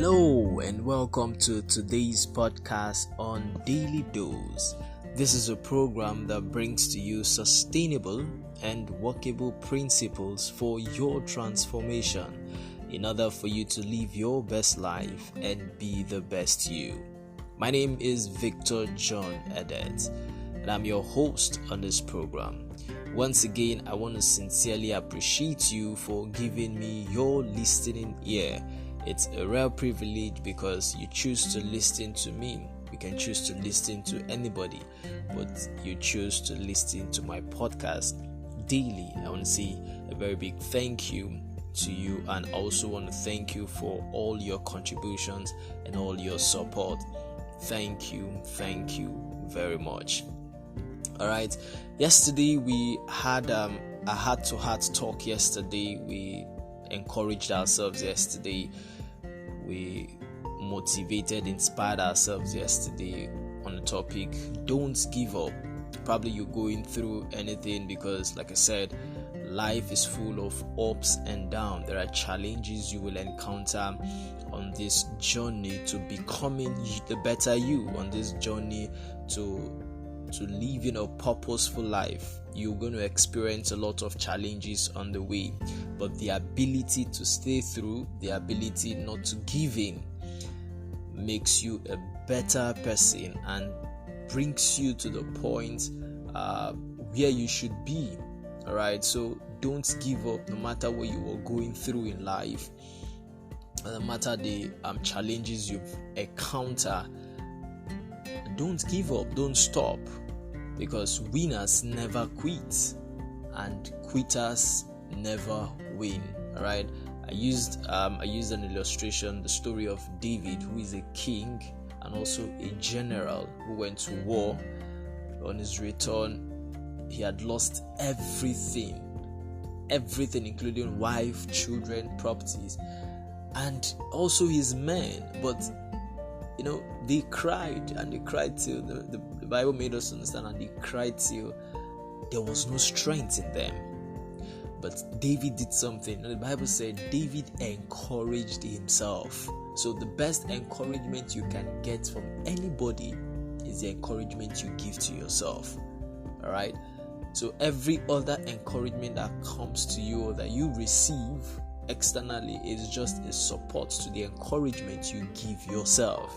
Hello and welcome to today's podcast on Daily Dose. This is a program that brings to you sustainable and workable principles for your transformation in order for you to live your best life and be the best you. My name is Victor John Edet and I'm your host on this program. Once again, I want to sincerely appreciate you for giving me your listening ear. It's a rare privilege because you choose to listen to me. You can choose to listen to anybody, but you choose to listen to my podcast daily. I want to say a very big thank you to you, and also want to thank you for all your contributions and all your support. Thank you very much. All right. Yesterday we had a heart-to-heart talk. Yesterday we encouraged ourselves. Yesterday we inspired ourselves yesterday on the topic don't give up. Probably you're going through anything because, like I said, life is full of ups and downs. There are challenges you will encounter on this journey to becoming the better you, on this journey to living a purposeful life. You're going to experience a lot of challenges on the way, but the ability to stay through, the ability not to give in, makes you a better person and brings you to the point where you should be. All right, so don't give up, no matter what you are going through in life, no matter the challenges you've encountered. Don't give up, don't stop, because winners never quit and quitters never win. All right, I used an illustration, the story of David, who is a king and also a general who went to war. On his return, he had lost everything, including wife, children, properties, and also his men. But they cried till the Bible made us understand, and they cried till there was no strength in them. But David did something. The Bible said David encouraged himself. So the best encouragement you can get from anybody is the encouragement you give to yourself. All right. So every other encouragement that comes to you or that you receive externally is just a support to the encouragement you give yourself.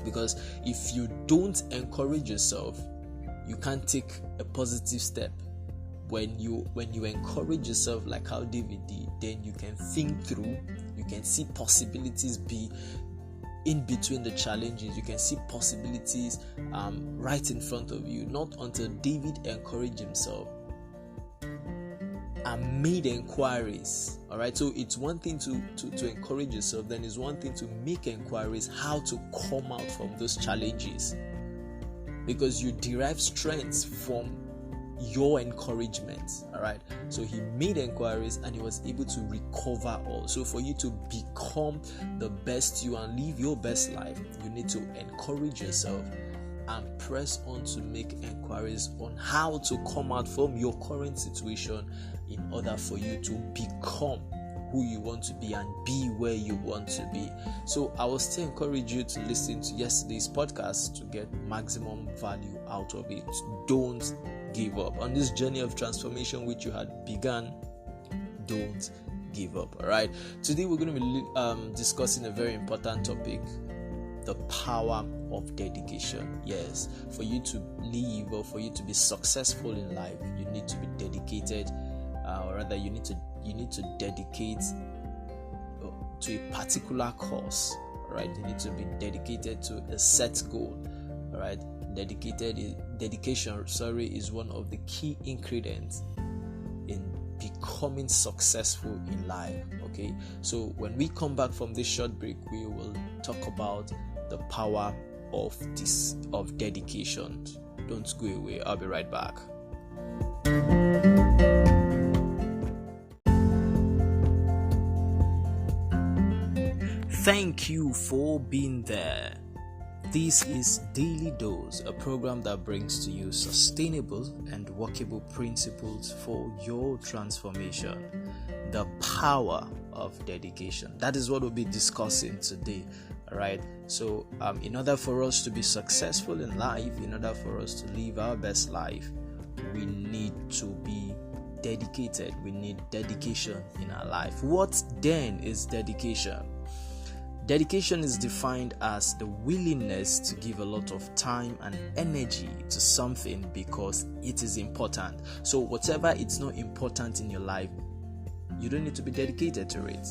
Because if you don't encourage yourself, you can't take a positive step. When you encourage yourself like how David did, then you can think through, you can see possibilities be in between the challenges, you can see possibilities right in front of you. Not until David encouraged himself and made inquiries. All right, so it's one thing to encourage yourself, then it's one thing to make inquiries how to come out from those challenges, because you derive strength from your encouragement. All right, so he made inquiries and he was able to recover all. So for you to become the best you and live your best life, you need to encourage yourself and press on to make inquiries on how to come out from your current situation in order for you to become who you want to be and be where you want to be. So I will still encourage you to listen to yesterday's podcast to get maximum value out of it. Don't give up on this journey of transformation which you had begun. Don't give up. All right, today we're going to be discussing a very important topic: the power of dedication. Yes, for you to live or for you to be successful in life, you need to be dedicated, or rather you need to dedicate to a particular cause. All right, you need to be dedicated to a set goal. All right, dedication is one of the key ingredients in becoming successful in life. Okay, so when we come back from this short break, we will talk about the power of dedication. Don't go away. I'll be right back. Thank you for being there. This is Daily Dose, a program that brings to you sustainable and workable principles for your transformation. The power of dedication. That is what we'll be discussing today. All right. So in order for us to be successful in life, in order for us to live our best life, we need to be dedicated. We need dedication in our life. What then is dedication? Dedication is defined as the willingness to give a lot of time and energy to something because it is important. So whatever it's not important in your life, you don't need to be dedicated to it.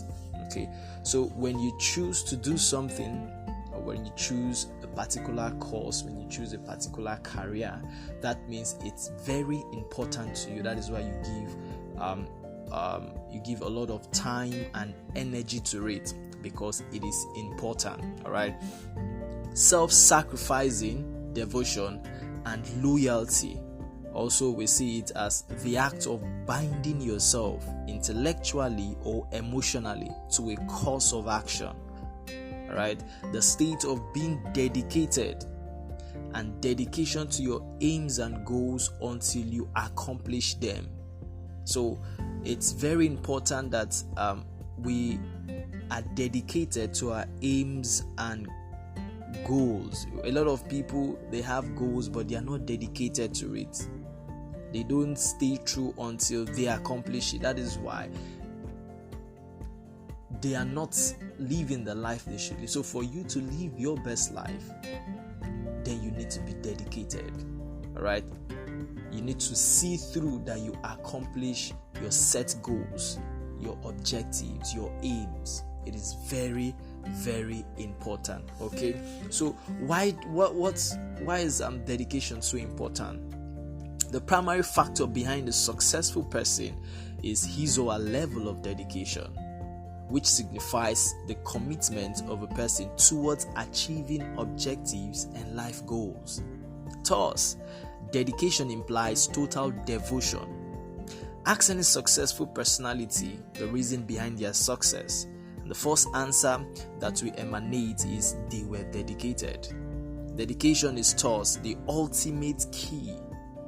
Okay, so when you choose to do something, or when you choose a particular course, when you choose a particular career, that means it's very important to you. That is why you give a lot of time and energy to it because it is important. All right, self-sacrificing, devotion, and loyalty. Also, we see it as the act of binding yourself intellectually or emotionally to a course of action. All right, the state of being dedicated and dedication to your aims and goals until you accomplish them. So it's very important that we are dedicated to our aims and goals. A lot of people, they have goals, but they are not dedicated to it. They don't stay true until they accomplish it. That is why they are not living the life they should live. So for you to live your best life, then you need to be dedicated. All right, you need to see through that you accomplish your set goals, your objectives, your aims. It is very, very important. Okay, so why is dedication so important? The primary factor behind a successful person is his or her level of dedication, which signifies the commitment of a person towards achieving objectives and life goals. Thus, dedication implies total devotion. Ask any successful personality the reason behind their success, and the first answer that will emanate is they were dedicated. Dedication is thus the ultimate key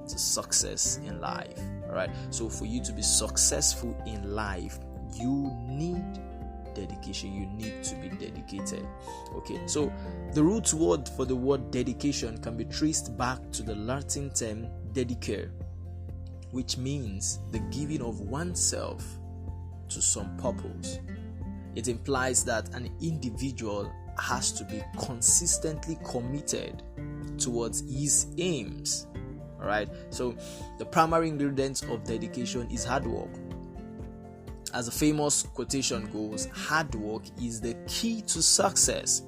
to success in life. All right, so for you to be successful in life, you need dedication. You need to be dedicated. Okay, so the root word for the word dedication can be traced back to the Latin term dedicare, which means the giving of oneself to some purpose. It implies that an individual has to be consistently committed towards his aims. All right, so the primary ingredient of dedication is hard work. As a famous quotation goes, hard work is the key to success.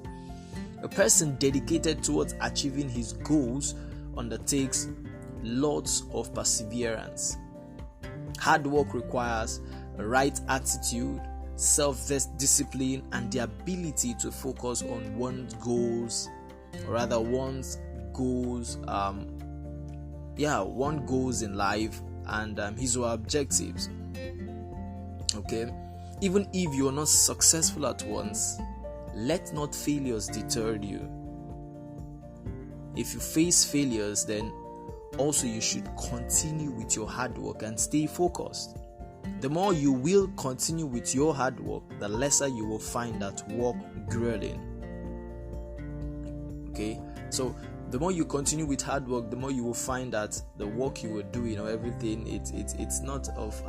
A person dedicated towards achieving his goals undertakes lots of perseverance. Hard work requires a right attitude, self-discipline, and the ability to focus on one's goals in life and his or her objectives. Okay, even if you're not successful at once, let not failures deter you. If you face failures, then also you should continue with your hard work and stay focused. The more you will continue with your hard work, the lesser you will find that work grueling. Okay, so the more you continue with hard work, the more you will find that the work you were doing or everything, it's not of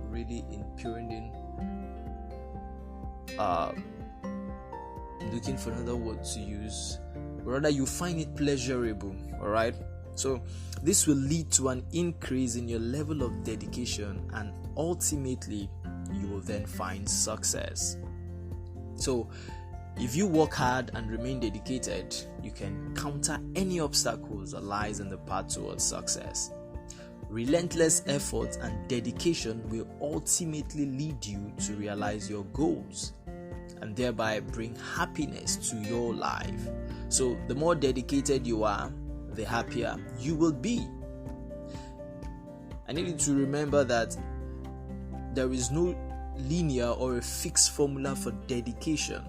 really impugning. Looking for another word to use, rather you find it pleasurable. All right, so this will lead to an increase in your level of dedication, and ultimately you will then find success. So if you work hard and remain dedicated, you can counter any obstacles that lies in the path towards success. Relentless effort and dedication will ultimately lead you to realize your goals and thereby bring happiness to your life. So the more dedicated you are, the happier you will be. I need you to remember that there is no linear or a fixed formula for dedication.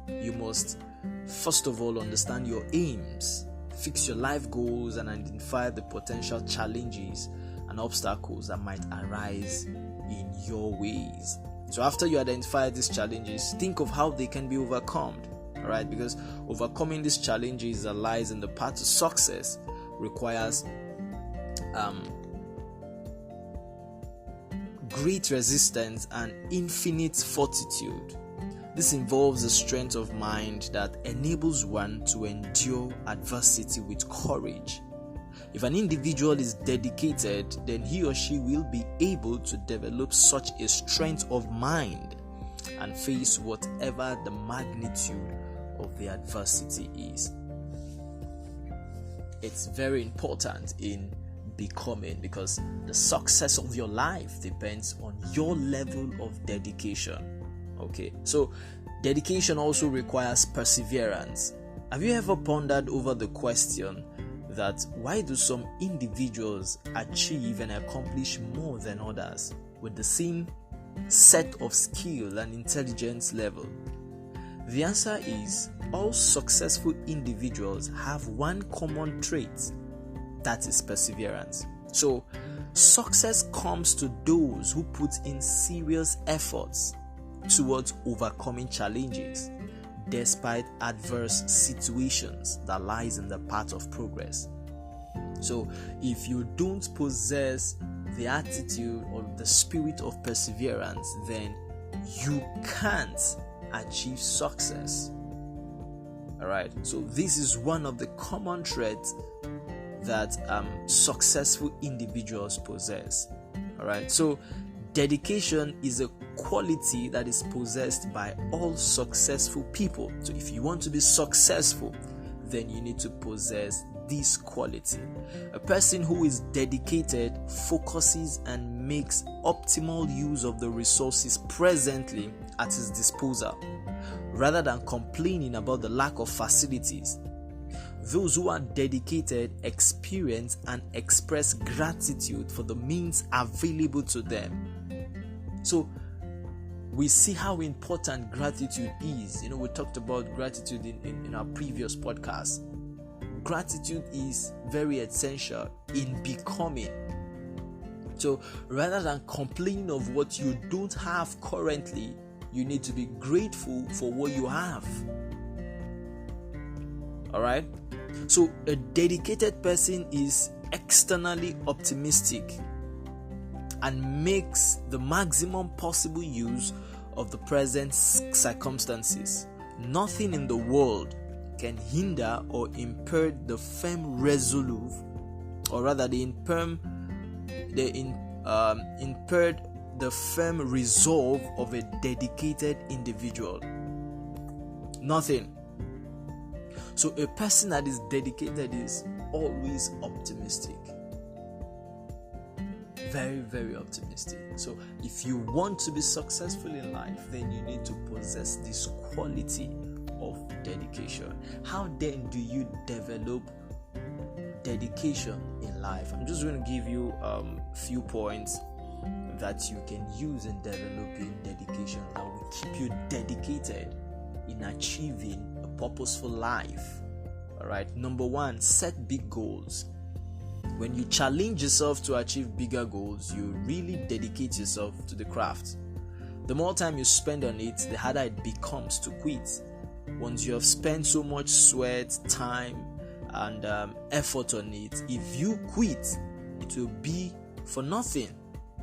You must first of all understand your aims, fix your life goals, and identify the potential challenges and obstacles that might arise in your ways. So after you identify these challenges, think of how they can be overcome. All right, because overcoming these challenges that lies in the path to success requires great resistance and infinite fortitude. This involves a strength of mind that enables one to endure adversity with courage. If an individual is dedicated, then he or she will be able to develop such a strength of mind and face whatever the magnitude of the adversity is. It's very important in becoming, because the success of your life depends on your level of dedication. Okay, so dedication also requires perseverance. Have you ever pondered over the question that why do some individuals achieve and accomplish more than others with the same set of skill and intelligence level? The answer is all successful individuals have one common trait, that is perseverance. So success comes to those who put in serious efforts towards overcoming challenges despite adverse situations that lies in the path of progress. So if you don't possess the attitude or the spirit of perseverance, then you can't achieve success. All right, so this is one of the common traits that successful individuals possess. All right, so dedication is a quality that is possessed by all successful people. So if you want to be successful, then you need to possess this quality. A person who is dedicated focuses and makes optimal use of the resources presently at his disposal, rather than complaining about the lack of facilities. Those who are dedicated experience and express gratitude for the means available to them. So we see how important gratitude is. We talked about gratitude in our previous podcast. Gratitude is very essential in becoming. So rather than complaining of what you don't have currently, you need to be grateful for what you have. All right? So a dedicated person is externally optimistic and makes the maximum possible use of the present circumstances. Nothing in the world can hinder or impair the firm resolve, or rather impaired the firm resolve of a dedicated individual. Nothing. So a person that is dedicated is always optimistic. Very, very optimistic. So if you want to be successful in life, then you need to possess this quality of dedication. How then do you develop dedication in life? I'm just going to give you a few points that you can use in developing dedication that will keep you dedicated in achieving a purposeful life. All right. Number one, set big goals. When you challenge yourself to achieve bigger goals, you really dedicate yourself to the craft. The more time you spend on it, the harder it becomes to quit. Once you have spent so much sweat, time, and effort on it, if you quit, it will be for nothing.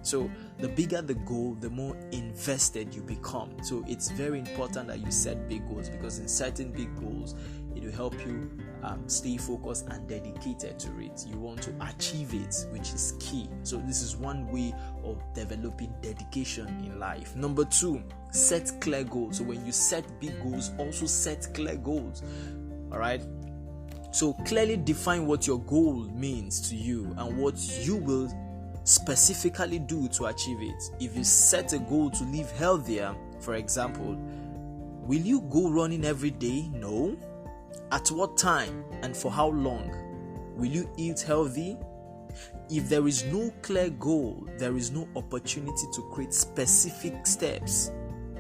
So the bigger the goal, the more invested you become. So it's very important that you set big goals, because in setting big goals, it will help you stay focused and dedicated to it. You want to achieve it, which is key. So this is one way of developing dedication in life. Number two, set clear goals. So when you set big goals, also set clear goals. All right. So clearly define what your goal means to you and what you will specifically do to achieve it. If you set a goal to live healthier, for example, will you go running every day? No. At what time and for how long? Will you eat healthy? If there is no clear goal, there is no opportunity to create specific steps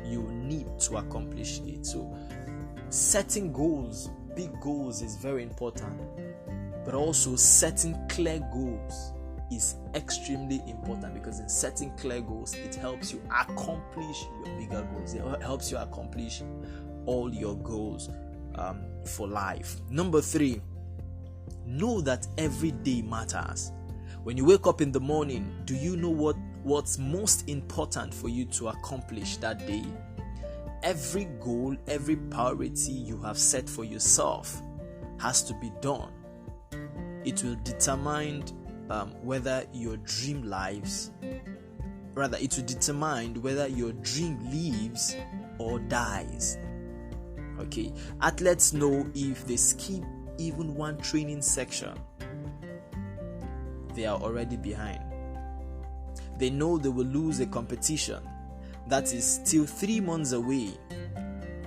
you need to accomplish it. So setting goals, big goals, is very important, but also setting clear goals is extremely important, because in setting clear goals, it helps you accomplish your bigger goals. It helps you accomplish all your goals for life. Number 3, know that every day matters. When you wake up in the morning, do you know what's most important for you to accomplish that day? Every goal, every priority you have set for yourself has to be done. It will determine whether your dream lives, rather it will determine whether your dream lives or dies. Okay, athletes know if they skip even one training section, they are already behind. They know they will lose a competition that is still 3 months away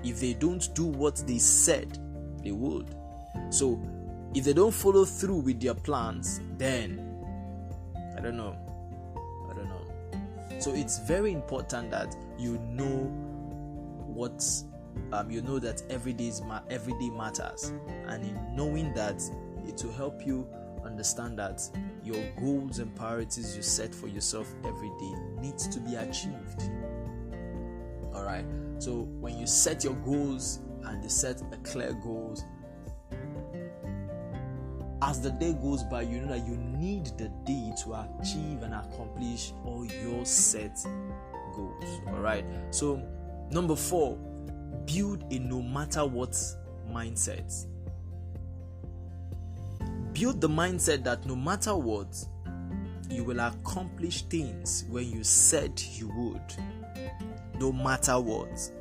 if they don't do what they said they would. So if they don't follow through with their plans, then I don't know. So it's very important that you know what that every day matters, and in knowing that, it will help you understand that your goals and priorities you set for yourself every day needs to be achieved. All right. So when you set your goals and you set a clear goals, as the day goes by, you know that you need the day to achieve and accomplish all your set goals. All right. So number 4, build a no matter what mindset. Build the mindset that no matter what, you will accomplish things when you said you would. No matter what.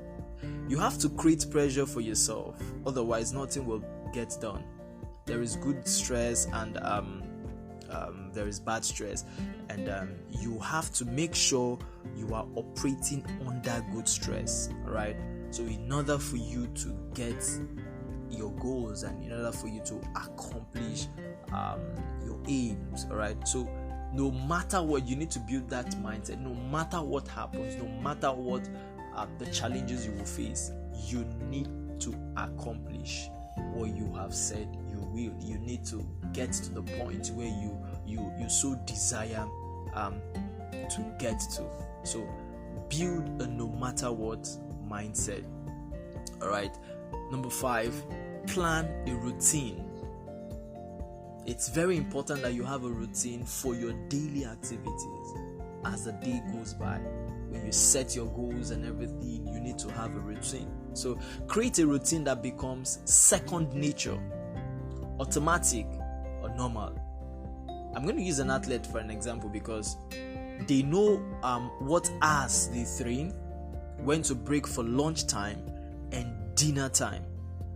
You have to create pressure for yourself, otherwise nothing will get done. There is good stress and there is bad stress, and you have to make sure you are operating under good stress. All right. So in order for you to get your goals and in order for you to accomplish your aims, all right. So no matter what, you need to build that mindset. No matter what happens, no matter what the challenges you will face, you need to accomplish what you have said you will. You need to get to the point where you so desire to get to. So build a no matter what mindset. All right. Number 5, plan a routine. It's very important that you have a routine for your daily activities as the day goes by. When you set your goals and everything, you need to have a routine. So create a routine that becomes second nature, automatic or normal. I'm going to use an athlete for an example, because they know what hours they train, when to break for lunch time and dinner time,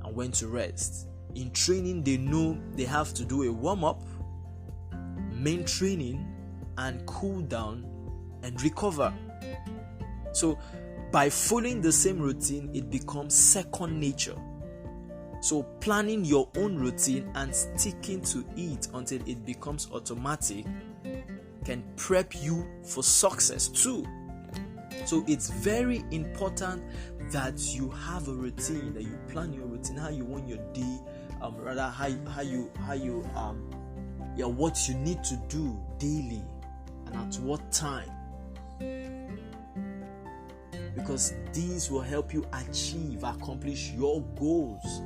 and when to rest. In training, they know they have to do a warm-up, main training, and cool down and recover. So by following the same routine, it becomes second nature. So planning your own routine and sticking to it until it becomes automatic can prep you for success too. So it's very important that you have a routine, that you plan your routine, how you want your day, what you need to do daily and at what time. Because these will help you accomplish your goals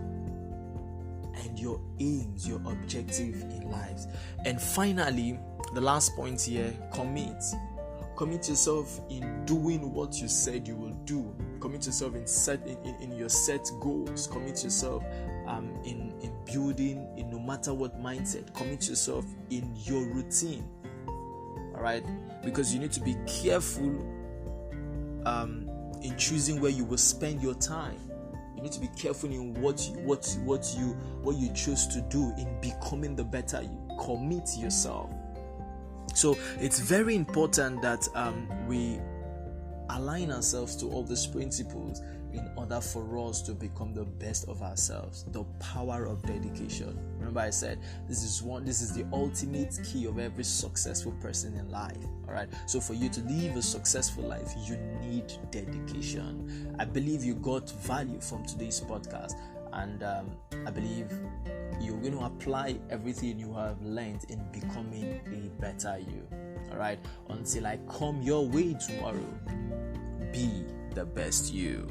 and your aims, your objective in life. And finally, the last point here, commit. Commit yourself in doing what you said you will do. Commit yourself in your set goals. Commit yourself in building a no matter what mindset. Commit yourself in your routine. All right, because you need to be careful in choosing where you will spend your time. You need to be careful in what you choose to do in becoming the better you. Commit yourself. So it's very important that we align ourselves to all these principles in order for us to become the best of ourselves. The power of dedication. Remember I said this is the ultimate key of every successful person in life. All right. So for you to live a successful life, you need dedication. I believe you got value from today's podcast, and I believe you're going to apply everything you have learned in becoming a better you. All right, until I come your way tomorrow, be the best you.